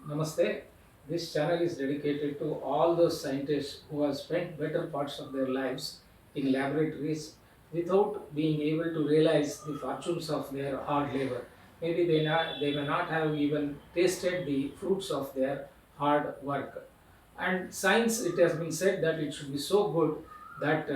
Namaste. This channel is dedicated to all those scientists who have spent better parts of their lives in laboratories without being able to realize the fortunes of their hard labor. Maybe they may not have even tasted the fruits of their hard work. And science, it has been said that it should be so good that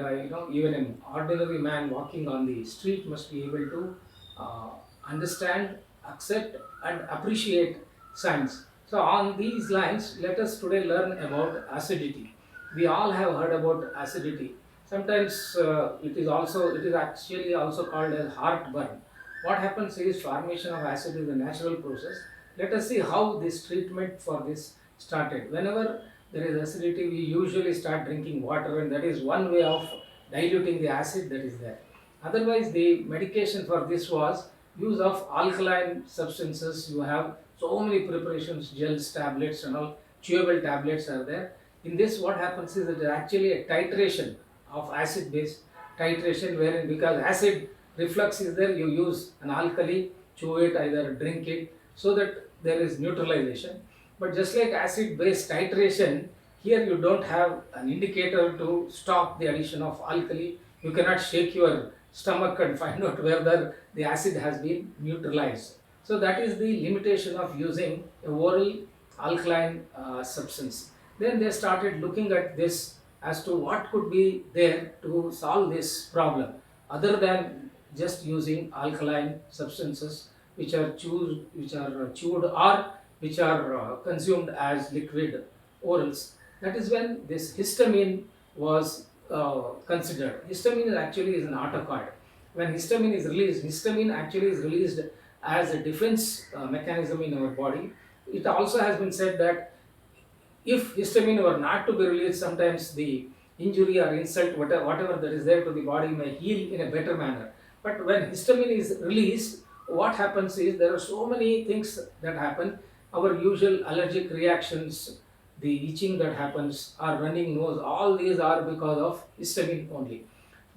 even an ordinary man walking on the street must be able to uh, understand, accept, and appreciate science. So on these lines, let us today learn about acidity. We all have heard about acidity. Sometimes it is actually also called as heartburn. What happens is formation of acid is a natural process. Let us see how this treatment for this started. Whenever there is acidity, we usually start drinking water, and that is one way of diluting the acid that is there. Otherwise, the medication for this was use of alkaline substances. You have so many preparations, gels, tablets, and all chewable tablets are there. In this, what happens is that it is actually a titration of acid-base titration, wherein because acid reflux is there, you use an alkali, chew it, either drink it, so that there is neutralization. But just like acid-base titration, here you don't have an indicator to stop the addition of alkali. You cannot shake your stomach and find out whether the acid has been neutralized. So that is the limitation of using a oral alkaline substance. Then they started looking at this as to what could be there to solve this problem other than just using alkaline substances which are chewed or which are consumed as liquid orals. That is when this histamine was considered. Histamine actually is an autocard. When histamine is released, histamine actually is released as a defense mechanism in our body. It also has been said that if histamine were not to be released, sometimes the injury or insult, whatever that is there to the body, may heal in a better manner. But when histamine is released, what happens is there are so many things that happen. Our usual allergic reactions, the itching that happens, or running nose, all these are because of histamine only.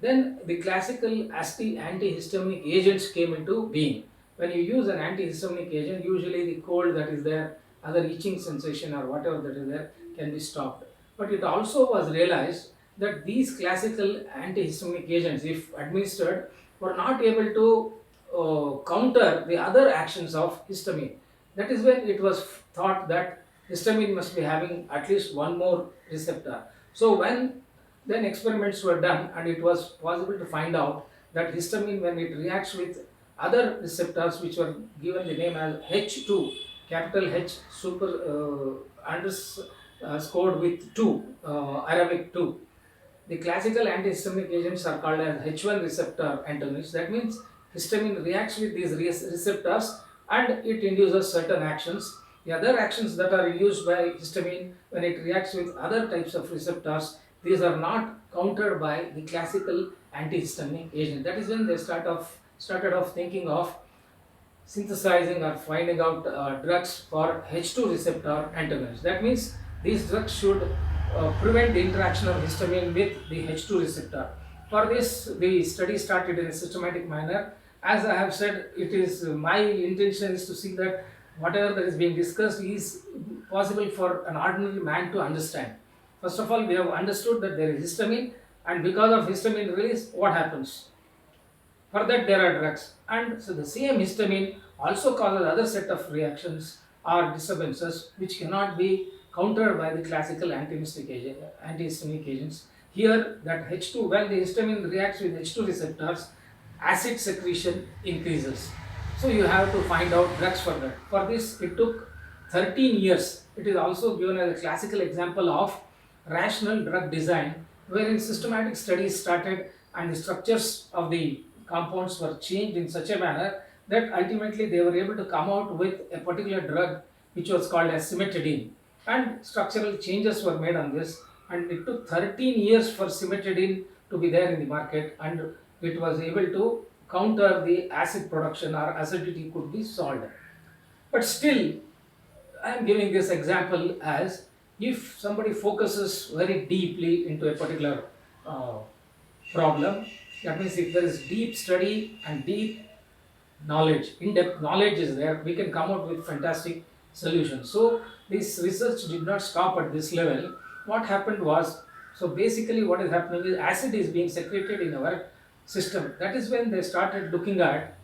Then the classical antihistaminic agents came into being. When you use an antihistaminic agent, usually the cold that is there, other itching sensation or whatever that is there can be stopped. But it also was realized that these classical antihistaminic agents, if administered, were not able to counter the other actions of histamine. That is when it was thought that histamine must be having at least one more receptor. So when then experiments were done, and it was possible to find out that histamine, when it reacts with other receptors which were given the name as H2, capital H super scored with 2, Arabic 2. The classical antihistaminic agents are called as H1 receptor antagonists. That means histamine reacts with these receptors and it induces certain actions. The other actions that are induced by histamine, when it reacts with other types of receptors, these are not countered by the classical antihistaminic agent. That is when they started off thinking of synthesizing or finding out drugs for H2 receptor antagonists. That means these drugs should prevent the interaction of histamine with the H2 receptor. For this, the study started in a systematic manner. As I have said, it is my intention is to see that whatever that is being discussed is possible for an ordinary man to understand. First of all, we have understood that there is histamine, and because of histamine release, what happens? For that, there are drugs, and so the same histamine also causes other set of reactions or disturbances which cannot be countered by the classical antihistaminic agents. Here, that H2, when the histamine reacts with H2 receptors, acid secretion increases. So you have to find out drugs for that. For this, it took 13 years. It is also given as a classical example of rational drug design, wherein systematic studies started and the structures of the compounds were changed in such a manner that ultimately they were able to come out with a particular drug which was called as cimetidine. And structural changes were made on this, and it took 13 years for cimetidine to be there in the market, and it was able to counter the acid production, or acidity could be solved. But still, I am giving this example as if somebody focuses very deeply into a particular uh, problem, that means if there is deep study and deep knowledge, in-depth knowledge is there, we can come out with fantastic solution. So this research did not stop at this level. What happened was, so basically what is happening is acid is being secreted in our system. That is when they started looking at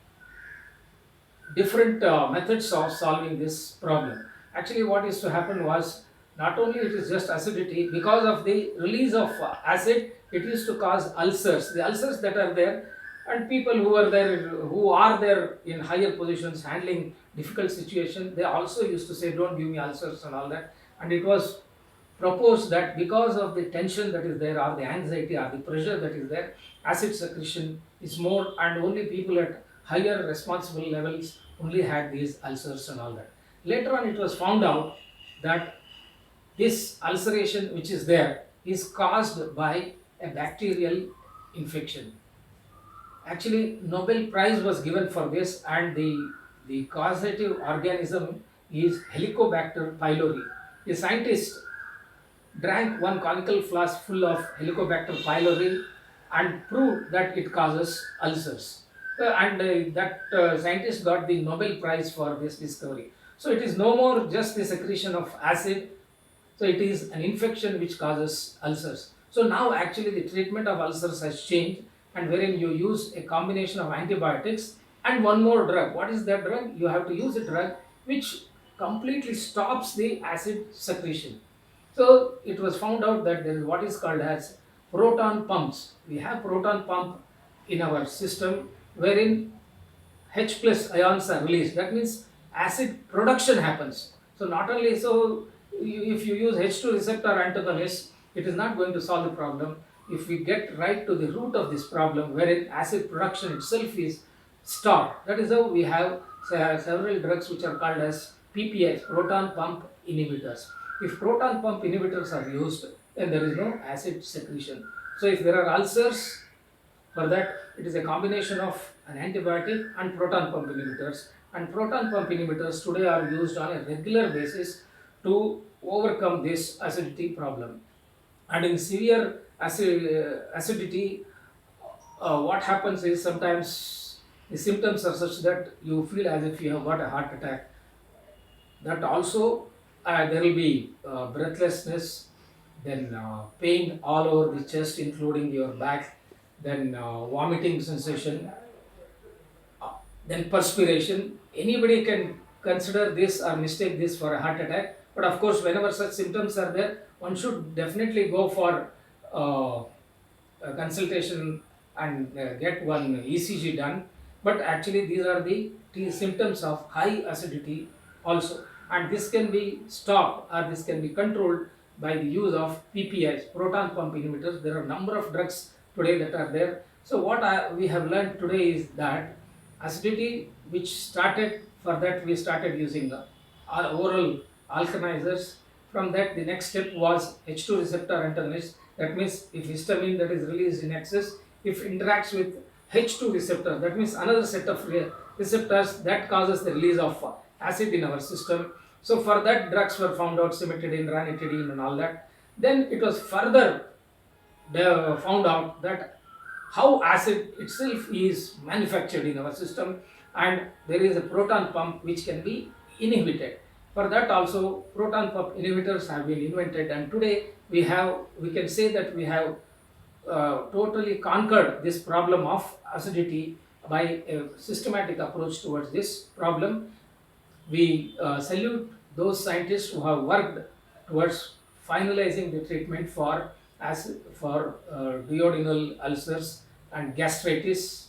different methods of solving this problem. Actually, what is to happen was, not only it is just acidity, because of the release of acid, it used to cause ulcers. The ulcers that are there, and people who are there in higher positions handling difficult situation, they also used to say, "Don't give me ulcers" and all that. And it was proposed that because of the tension that is there, or the anxiety or the pressure that is there, acid secretion is more, and only people at higher responsible levels only had these ulcers and all that. Later on, it was found out that this ulceration which is there is caused by a bacterial infection. Actually, Nobel Prize was given for this, and the causative organism is Helicobacter pylori. A scientist drank one conical flask full of Helicobacter pylori and proved that it causes ulcers. And that scientist got the Nobel Prize for this discovery. So it is no more just the secretion of acid, so it is an infection which causes ulcers. So now actually the treatment of ulcers has changed, and wherein you use a combination of antibiotics and one more drug. What is that drug? You have to use a drug which completely stops the acid secretion. So it was found out that there is what is called as proton pumps. We have proton pump in our system wherein H plus ions are released. That means acid production happens. So not only so, if you use H2 receptor antagonist, it is not going to solve the problem. If we get right to the root of this problem, wherein acid production itself is stopped, that is how we have several drugs which are called as PPIs, proton pump inhibitors. If proton pump inhibitors are used, then there is no acid secretion. So if there are ulcers, for that, it is a combination of an antibiotic and proton pump inhibitors. And proton pump inhibitors today are used on a regular basis to overcome this acidity problem. And in severe acidity, what happens is sometimes the symptoms are such that you feel as if you have got a heart attack. That also, there will be breathlessness, then pain all over the chest, including your back, then vomiting sensation, then perspiration. Anybody can consider this or mistake this for a heart attack. But of course, whenever such symptoms are there, one should definitely go for a consultation and get one ECG done. But actually, these are the symptoms of high acidity also, and this can be stopped or this can be controlled by the use of PPIs, proton pump inhibitors. There are a number of drugs today that are there. So what we have learned today is that acidity, which started, for that we started using oral alkalizers. From that, the next step was H2 receptor antagonist. That means if histamine that is released in excess, if interacts with H2 receptor, that means another set of receptors that causes the release of acid in our system. So for that, drugs were found out, cimetidine, ranitidine and all that. Then it was further they found out that how acid itself is manufactured in our system, and there is a proton pump which can be inhibited. For that also, proton pump inhibitors have been invented, and today we can say that we have totally conquered this problem of acidity by a systematic approach towards this problem. We salute those scientists who have worked towards finalizing the treatment for duodenal ulcers and gastritis